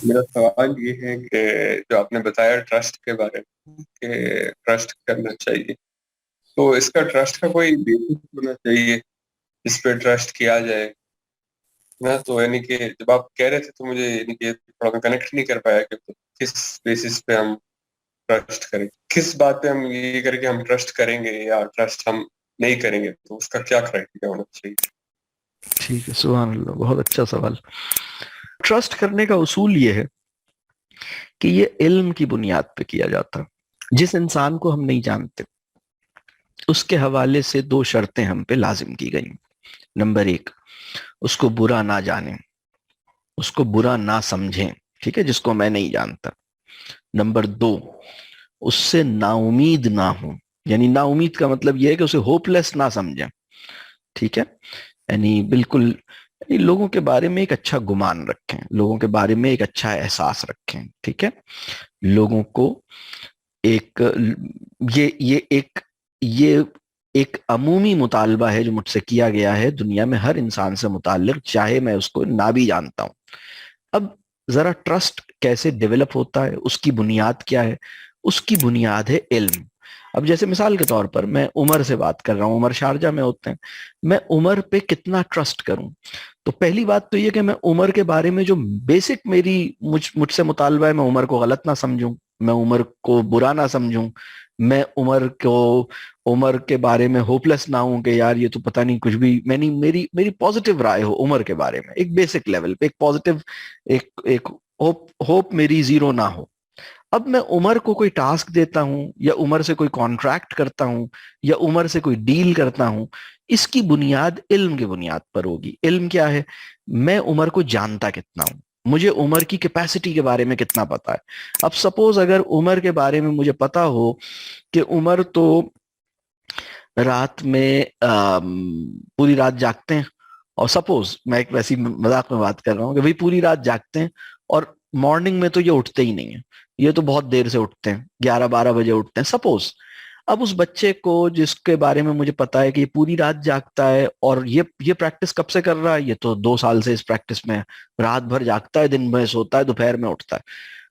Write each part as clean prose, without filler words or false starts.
میرا سوال یہ ہے کہ جو آپ نے بتایا ٹرسٹ کے بارے میں کہ ٹرسٹ کرنا چاہیے، تو اس کا ٹرسٹ کا کوئی بیسس ہونا چاہیے جس پہ ٹرسٹ کیا جائے نا. تو یعنی کہ جب آپ کہہ رہے تھے تو مجھے یعنی کہ تھوڑا میں کنیکٹ نہیں کر پایا کہ کس بیسس پہ ہم ٹرسٹ کریں، کس بات پہ ہم یہ کریں کہ ہم ٹرسٹ کریں گے یا ٹرسٹ ہم نہیں کریں گے، تو اس کا کیا کرائٹیریا ہونا چاہیے. ٹھیک ہے، سبحان اللہ، بہت اچھا سوال. ٹرسٹ کرنے کا اصول یہ ہے کہ یہ علم کی بنیاد پہ کیا جاتا ہے. جس انسان کو ہم نہیں جانتے اس کے حوالے سے دو شرطیں ہم پہ لازم کی گئی. نمبر ایک، اس کو برا نہ جانیں، اس کو برا نہ سمجھیں، ٹھیک ہے، جس کو میں نہیں جانتا. نمبر دو، اس سے نا امید نہ ہوں. یعنی نا امید کا مطلب یہ ہے کہ اسے ہوپ لیس نہ سمجھیں، ٹھیک ہے. یعنی بالکل، یعنی لوگوں کے بارے میں ایک اچھا گمان رکھیں، لوگوں کے بارے میں ایک اچھا احساس رکھیں، ٹھیک ہے. لوگوں کو ایک یہ یہ ایک عمومی مطالبہ ہے جو مجھ سے کیا گیا ہے دنیا میں ہر انسان سے متعلق، چاہے میں اس کو نہ بھی جانتا ہوں. اب ذرا ٹرسٹ کیسے ڈیولپ ہوتا ہے، اس کی بنیاد کیا ہے؟ اس کی بنیاد ہے علم. اب جیسے مثال کے طور پر میں عمر سے بات کر رہا ہوں، عمر شارجہ میں ہوتے ہیں، میں عمر پہ کتنا ٹرسٹ کروں؟ تو پہلی بات تو یہ کہ میں عمر کے بارے میں جو بیسک مجھ سے مطالبہ ہے، میں عمر کو غلط نہ سمجھوں، میں عمر کو برا نہ سمجھوں، میں عمر کے بارے میں ہوپ لیس نہ ہوں کہ یار یہ تو پتہ نہیں کچھ بھی. میں نہیں، میری پازیٹیو رائے ہو عمر کے بارے میں، ایک بیسک لیول پہ ایک پازیٹیو، ایک ہوپ میری زیرو نہ ہو. اب میں عمر کو کوئی ٹاسک دیتا ہوں یا عمر سے کوئی کانٹریکٹ کرتا ہوں یا عمر سے کوئی ڈیل کرتا ہوں، اس کی بنیاد علم کی بنیاد پر ہوگی. علم کیا ہے؟ میں عمر کو جانتا کتنا ہوں، مجھے عمر کی کیپیسٹی کے بارے میں کتنا پتا ہے. اب سپوز اگر عمر کے بارے میں مجھے پتا ہو کہ عمر تو رات میں پوری رات جاگتے ہیں، اور سپوز میں ایک ویسی مذاق میں بات کر رہا ہوں کہ بھئی پوری رات جاگتے ہیں اور مارننگ میں تو یہ اٹھتے ہی نہیں ہیں، یہ تو بہت دیر سے اٹھتے ہیں، 11-12 بجے اٹھتے ہیں سپوز. اب اس بچے کو جس کے بارے میں مجھے پتا ہے کہ یہ پوری رات جاگتا ہے اور یہ پریکٹس کب سے کر رہا ہے، یہ تو 2 سال سے اس پریکٹس میں ہے، رات بھر جاگتا ہے، دن بھر سوتا ہے، دوپہر میں اٹھتا ہے.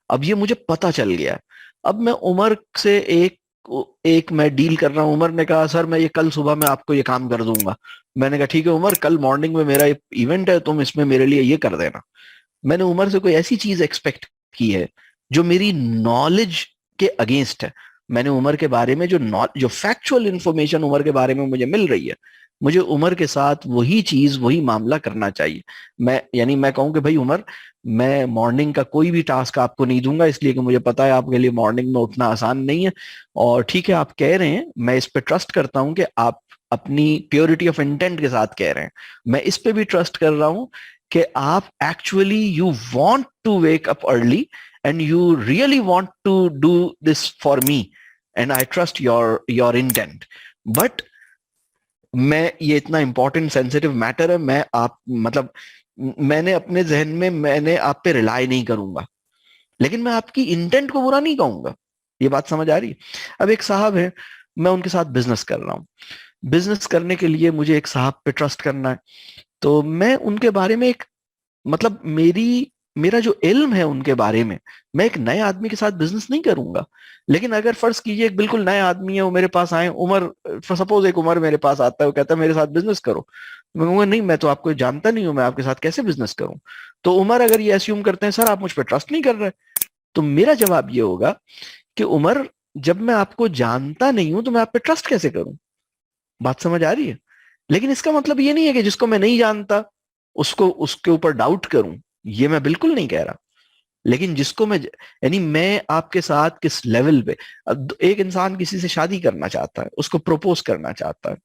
اب یہ مجھے پتا چل گیا ہے. اب میں عمر سے ایک میں ڈیل کر رہا ہوں. عمر نے کہا سر میں یہ کل صبح میں آپ کو یہ کام کر دوں گا. میں نے کہا ٹھیک ہے عمر، کل مارننگ میں میرا ایونٹ ہے، تم اس میں میرے لیے یہ کر دینا. میں نے عمر سے کوئی ایسی چیز ایکسپیکٹ کی ہے جو میری نالج کے اگینسٹ ہے. میں نے عمر کے بارے میں جو فیکچوئل انفارمیشن عمر کے بارے میں مجھے مل رہی ہے، مجھے عمر کے ساتھ وہی چیز وہی معاملہ کرنا چاہیے. میں کہوں کہ بھائی عمر، میں مارننگ کا کوئی بھی ٹاسک آپ کو نہیں دوں گا، اس لیے کہ مجھے پتا ہے آپ کے لیے مارننگ میں اٹھنا آسان نہیں ہے. اور ٹھیک ہے آپ کہہ رہے ہیں، میں اس پہ ٹرسٹ کرتا ہوں کہ آپ اپنی پیورٹی آف انٹینٹ کے ساتھ کہہ رہے ہیں. میں اس پہ بھی ٹرسٹ کر رہا ہوں کہ آپ actually you want to wake up early and you really want to do this for me and I trust your intent. But میں یہ اتنا امپورٹنٹ سینسٹیو میٹر ہے، میں آپ مطلب میں نے اپنے ذہن میں نے آپ پہ ریلائی نہیں کروں گا، لیکن میں آپ کی انٹینٹ کو برا نہیں کہوں گا. یہ بات سمجھ آ رہی؟ اب ایک صاحب ہے، میں ان کے ساتھ بزنس کر رہا ہوں. بزنس کرنے کے لیے مجھے ایک صاحب پہ ٹرسٹ کرنا ہے، تو میں ان کے بارے میں مطلب میرا جو علم ہے ان کے بارے میں ایک نئے آدمی کے ساتھ بزنس نہیں کروں گا. لیکن اگر فرض کیجئے ایک بالکل نئے آدمی ہے، وہ میرے پاس آئے، سپوز ایک عمر میرے پاس آتا ہے، وہ کہتا ہے میرے ساتھ بزنس کرو. میں کہوں گا نہیں، میں تو آپ کو جانتا نہیں ہوں، میں آپ کے ساتھ کیسے بزنس کروں؟ تو عمر اگر یہ اسیوم کرتے ہیں سر آپ مجھ پہ ٹرسٹ نہیں کر رہے، تو میرا جواب یہ ہوگا کہ عمر، جب میں آپ کو جانتا نہیں ہوں تو میں آپ پہ ٹرسٹ کیسے کروں؟ بات سمجھ آ رہی ہے؟ لیکن اس کا مطلب یہ نہیں ہے کہ جس کو میں نہیں جانتا اس کے اوپر ڈاؤٹ کروں، یہ میں بالکل نہیں کہہ رہا. لیکن جس کو یعنی میں آپ کے ساتھ کس لیول پہ، ایک انسان کسی سے شادی کرنا چاہتا ہے، اس کو پروپوز کرنا چاہتا ہے،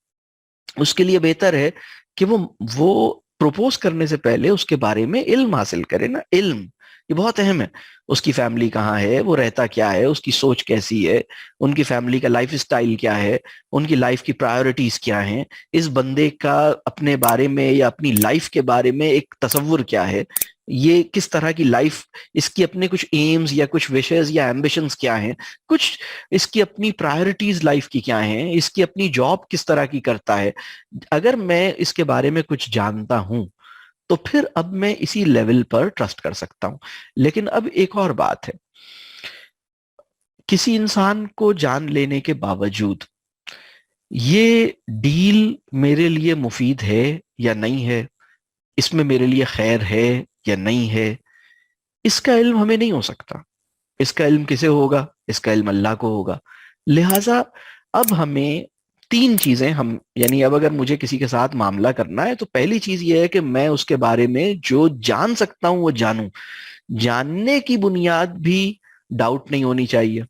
اس کے لیے بہتر ہے کہ وہ پروپوز کرنے سے پہلے اس کے بارے میں علم حاصل کرے نا. علم یہ بہت اہم ہے. اس کی فیملی کہاں ہے، وہ رہتا کیا ہے، اس کی سوچ کیسی ہے، ان کی فیملی کا لائف اسٹائل کیا ہے، ان کی لائف کی پرائیورٹیز کیا ہیں، اس بندے کا اپنے بارے میں یا اپنی لائف کے بارے میں ایک تصور کیا ہے، یہ کس طرح کی لائف، اس کی اپنے کچھ ایمز یا کچھ وشز یا ایمبیشنز کیا ہیں، کچھ اس کی اپنی پرائیورٹیز لائف کی کیا ہیں، اس کی اپنی جاب کس طرح کی کرتا ہے. اگر میں اس کے بارے میں کچھ جانتا ہوں تو پھر اب میں اسی لیول پر ٹرسٹ کر سکتا ہوں. لیکن اب ایک اور بات ہے, کسی انسان کو جان لینے کے باوجود یہ ڈیل میرے لیے مفید ہے یا نہیں ہے, اس میں میرے لیے خیر ہے یا نہیں ہے, اس کا علم ہمیں نہیں ہو سکتا. اس کا علم کسے ہوگا؟ اس کا علم اللہ کو ہوگا. لہذا اب ہمیں تین چیزیں ہم, یعنی اب اگر مجھے کسی کے ساتھ معاملہ کرنا ہے تو پہلی چیز یہ ہے کہ میں اس کے بارے میں جو جان سکتا ہوں وہ جانوں. جاننے کی بنیاد بھی ڈاؤٹ نہیں ہونی چاہیے.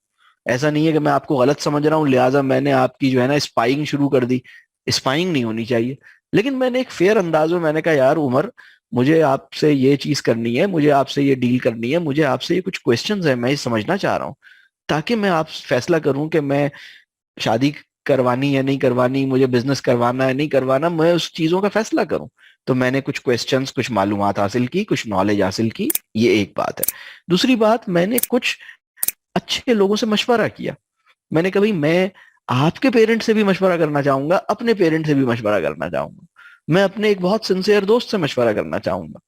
ایسا نہیں ہے کہ میں آپ کو غلط سمجھ رہا ہوں لہٰذا میں نے آپ کی جو ہے نا اسپائنگ شروع کر دی. اسپائنگ نہیں ہونی چاہیے, لیکن میں نے ایک فیئر انداز میں نے کہا یار عمر, مجھے آپ سے یہ چیز کرنی ہے, مجھے آپ سے یہ ڈیل کرنی ہے, مجھے آپ سے یہ کچھ کوشچنز ہیں, میں یہ سمجھنا چاہ رہا ہوں تاکہ میں آپ فیصلہ کروں کہ میں شادی کروانی ہے نہیں کروانی, مجھے بزنس کروانا ہے نہیں کروانا, میں اس چیزوں کا فیصلہ کروں. تو میں نے کچھ کوشچنز, کچھ معلومات حاصل کی, کچھ نالج حاصل کی, یہ ایک بات ہے. دوسری بات, میں نے کچھ اچھے لوگوں سے مشورہ کیا. میں نے کہا بھائی میں آپ کے پیرنٹ سے بھی مشورہ کرنا چاہوں گا, اپنے پیرنٹ سے بھی مشورہ کرنا چاہوں گا, میں اپنے ایک بہت سنسیئر دوست سے مشورہ کرنا چاہوں گا.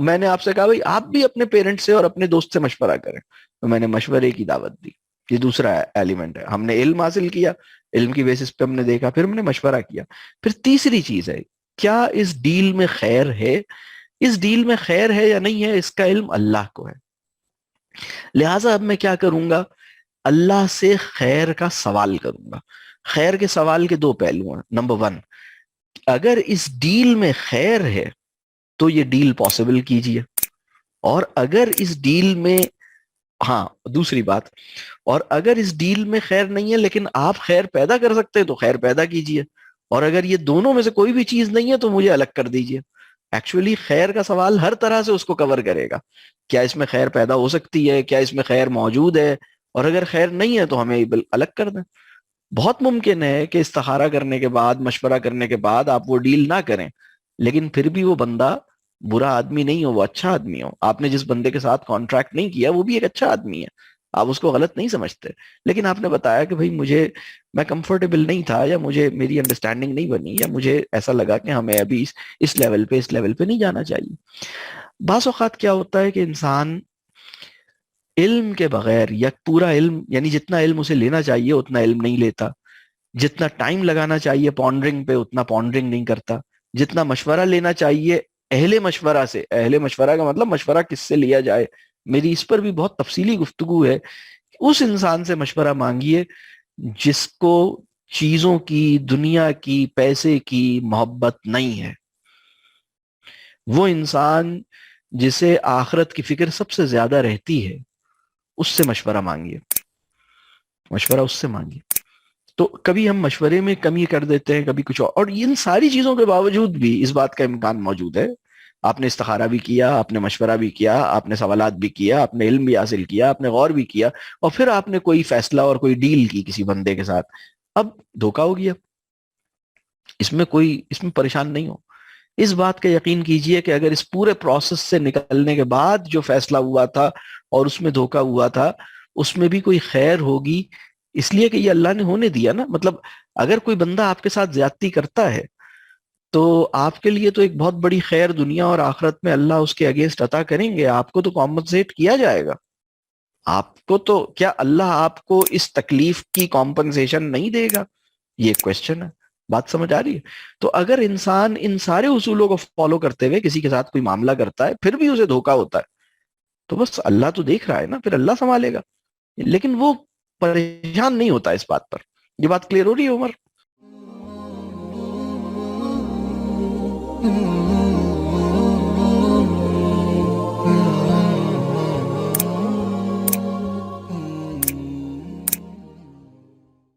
میں نے آپ سے کہا بھائی آپ بھی اپنے پیرنٹ سے اور اپنے دوست سے مشورہ کریں. تو میں نے مشورے کی دعوت دی. یہ دوسرا ایلیمنٹ ہے. ہم نے علم حاصل کیا, علم کی بیسس پہ ہم نے دیکھا, پھر ہم نے مشورہ کیا. پھر تیسری چیز ہے, کیا اس ڈیل میں خیر ہے؟ اس ڈیل میں خیر ہے یا نہیں ہے, اس کا علم اللہ کو ہے. لہٰذا اب میں کیا کروں گا, اللہ سے خیر کا سوال کروں گا. خیر کے سوال کے دو پہلو ہیں. نمبر ون, اگر اس ڈیل میں خیر ہے تو یہ ڈیل پاسبل کیجئے, اور اگر اس ڈیل میں, ہاں دوسری بات, اور اگر اس ڈیل میں خیر نہیں ہے لیکن آپ خیر پیدا کر سکتے ہیں تو خیر پیدا کیجئے, اور اگر یہ دونوں میں سے کوئی بھی چیز نہیں ہے تو مجھے الگ کر دیجئے. ایکچولی خیر کا سوال ہر طرح سے اس کو کور کرے گا. کیا اس میں خیر پیدا ہو سکتی ہے, کیا اس میں خیر موجود ہے, اور اگر خیر نہیں ہے تو ہمیں الگ کر دیں. بہت ممکن ہے کہ استخارہ کرنے کے بعد, مشورہ کرنے کے بعد آپ وہ ڈیل نہ کریں, لیکن پھر بھی وہ بندہ برا آدمی نہیں ہو, وہ اچھا آدمی ہو. آپ نے جس بندے کے ساتھ کانٹریکٹ نہیں کیا وہ بھی ایک اچھا آدمی ہے, آپ اس کو غلط نہیں سمجھتے. لیکن آپ نے بتایا کہ بھائی میں کمفرٹیبل نہیں تھا, یا مجھے میری انڈرسٹینڈنگ نہیں بنی, یا مجھے ایسا لگا کہ ہمیں ابھی اس لیول پہ نہیں جانا چاہیے. بعض اوقات کیا ہوتا ہے کہ انسان علم کے بغیر, یا پورا علم یعنی جتنا علم اسے لینا چاہیے اتنا علم نہیں لیتا, جتنا ٹائم لگانا چاہیے پونڈرنگ پہ اتنا پونڈرنگ نہیں کرتا, جتنا مشورہ لینا چاہیے اہل مشورہ سے, اہل مشورہ کا مطلب مشورہ کس سے لیا جائے, میری اس پر بھی بہت تفصیلی گفتگو ہے. اس انسان سے مشورہ مانگیے جس کو چیزوں کی, دنیا کی, پیسے کی محبت نہیں ہے. وہ انسان جسے آخرت کی فکر سب سے زیادہ رہتی ہے, اس سے مشورہ مانگیے, مشورہ اس سے مانگیے. تو کبھی ہم مشورے میں کمی کر دیتے ہیں, کبھی کچھ اور ان ساری چیزوں کے باوجود بھی اس بات کا امکان موجود ہے, آپ نے استخارہ بھی کیا, آپ نے مشورہ بھی کیا, آپ نے سوالات بھی کیا, آپ نے علم بھی حاصل کیا, آپ نے غور بھی کیا, اور پھر آپ نے کوئی فیصلہ اور کوئی ڈیل کی کسی بندے کے ساتھ, اب دھوکا ہو گیا. اس میں پریشان نہیں ہو. اس بات کا یقین کیجئے کہ اگر اس پورے پروسیس سے نکلنے کے بعد جو فیصلہ ہوا تھا اور اس میں دھوکا ہوا تھا, اس میں بھی کوئی خیر ہوگی, اس لیے کہ یہ اللہ نے ہونے دیا نا. مطلب اگر کوئی بندہ آپ کے ساتھ زیادتی کرتا ہے تو آپ کے لیے تو ایک بہت بڑی خیر دنیا اور آخرت میں اللہ اس کے اگینسٹ عطا کریں گے. آپ کو تو کمپنسیٹ کیا جائے گا. آپ کو تو, کیا اللہ آپ کو اس تکلیف کی کمپنسیشن نہیں دے گا؟ یہ ایک کوشچن ہے. بات سمجھ آ رہی ہے؟ تو اگر انسان ان سارے اصولوں کو فالو کرتے ہوئے کسی کے ساتھ کوئی معاملہ کرتا ہے پھر بھی اسے دھوکا ہوتا ہے, تو بس اللہ تو دیکھ رہا ہے نا, پھر اللہ سنبھالے گا. لیکن وہ پریشان نہیں ہوتا اس بات پر. یہ بات کلیئر ہو رہی ہے عمر؟